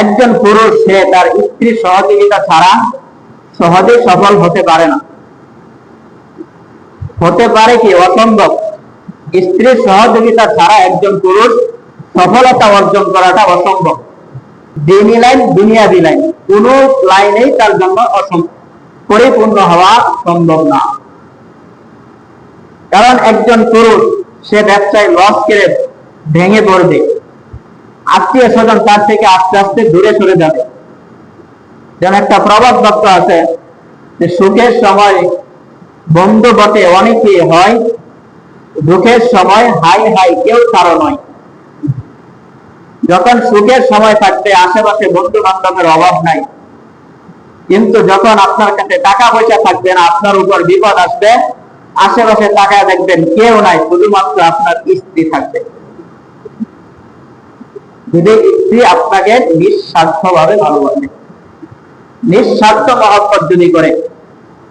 একজন পুরুষ সে তার স্ত্রীর সহযোগিতা ছাড়া সহজে সফল হতে পারে না। হতে পারে কি অসম্ভব। স্ত্রীর সহযোগিতা ছাড়া একজন পুরুষ সফলতা অর্জন করাটা অসম্ভব। দিনী লাইন দুনিয়াবি লাইন কোন লাইনেই তার জন্য পরিপূর্ণ হওয়া সম্ভব না। কারণ একজন পুরুষ সে ব্যবসায় লস করে ভেঙে পড়বে, আত্মীয় স্বজন তার থেকে আস্তে আস্তে দূরে সরে যাবে। যেন একটা প্রবাদ বাক্য আছে যে সুখের সময় বন্ধু বটে অনেকে হয়, দুঃখের সময় হাই হাই কেউ কারো নয়। যখন সুখের সময় থাকবে আশেপাশে বন্ধু বান্ধবের অভাব নাই, কিন্তু যখন আপনার কাছে টাকা পয়সা থাকবে না, আপনার উপর বিপদ আসবে, আশেপাশে তাকায় দেখবেন কেউ নাই, শুধুমাত্র আপনার স্ত্রী থাকবে। যদি স্ত্রী আপনাকে নিঃস্বার্থ ভাবে ভালোবাসে, নিঃস্বার্থ মহব্বত যদি করে,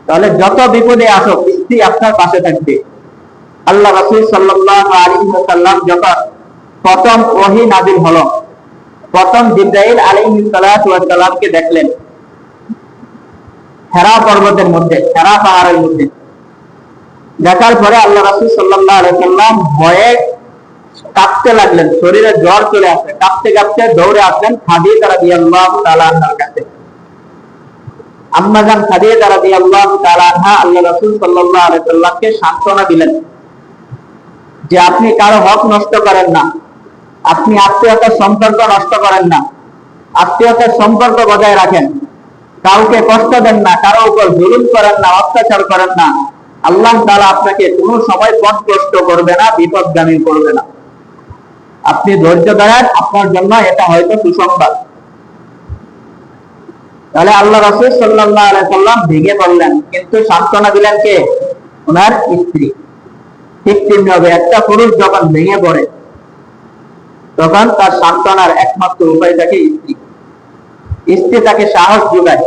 তাহলে যত বিপদে আসুক স্ত্রী আপনার পাশে থাকবে। আল্লাহ রাসূল সাল্লাল্লাহু আলাইহি ওয়াসাল্লাম যখন প্রথম ওহী নাযিল হলো, প্রথম জিবরাইল আলাইহিস সালাতু ওয়াস সালামকে দেখলেন হেরা পর্বতের মধ্যে, হেরা পাহাড়ের মধ্যে। দেখার পরে আল্লাহ রাসূল সাল্লাল্লাহু আলাইহি ওয়াসাল্লাম ভয়ে কাঁপতে লাগলেন, শরীরে জ্বর চলে আসে, কাঁপতে কাঁপতে দৌড়ে আসলেন খাদিজা রাদিয়াল্লাহু তাআলা আনহার কাছে। আম্মা জান খাদিজা রাদিয়াল্লাহু তাআলা আনহা আল্লাহ রাসূল সাল্লাল্লাহু আলাইহি ওয়াসাল্লামকে সান্ত্বনা দিলেন যে আপনি কারো হক নষ্ট করেন না, আপনি আত্মীয়তার সম্পর্ক নষ্ট করেন না, আত্মীয়তার সম্পর্ক বজায় রাখেন, কাউকে কষ্ট দেন না, কারো উপর জুলুম করেন না, অত্যাচার করেন না। আল্লাহ তাআলা আপনাকে কোনো সময় পথভ্রষ্ট করবে না, বিপদগামী করবে না। আপনি ধৈর্য ধরেন, আপনার জন্য এটা হয়তো সুসংবাদ। তাহলে আল্লাহ রাসূল সাল্লাল্লাহু আলাইহি ওয়াসাল্লাম ভেঙে পড়লেন, কিন্তু সান্ত্বনা দিলেন কে? ওনার স্ত্রী। ঠিক তেমনি হবে, একটা পুরুষ যখন ভেঙে পড়ে তখন তার সান্ত্বনার একমাত্র উপায় থাকে স্ত্রী। স্ত্রী তাকে সাহস যোগায়,